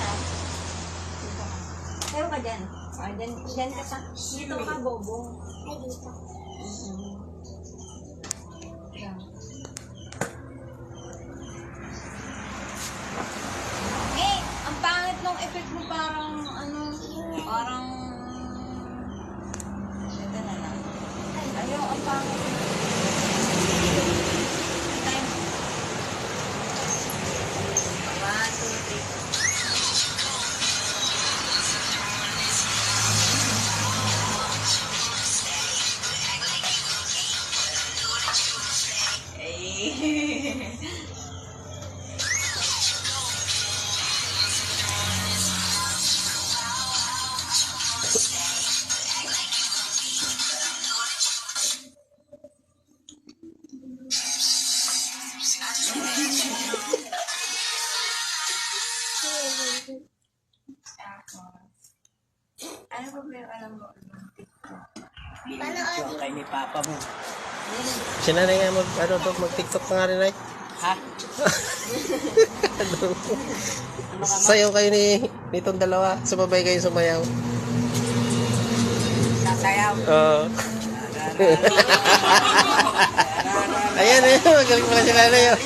ha. Dito ka. Tayo ka dyan. Ah, dyan ka sa. Dito ka, Bobo. Ay, dito. Yan. Eh, ang pangit ng effect mo parang ano, parang ito na lang. Ayaw, ang pangit. Time. 1, 2, 3. Ano ba yung alam mo? Panood. Kay ni Papa mo. Si nanay nga mag-TikTok pa nga rin ay. Ha? Sayaw kayo nitong dalawa. Sumabay kayo sumayaw. Sasayaw. Oo. Ayan eh, magaling pala si nanay. Oh.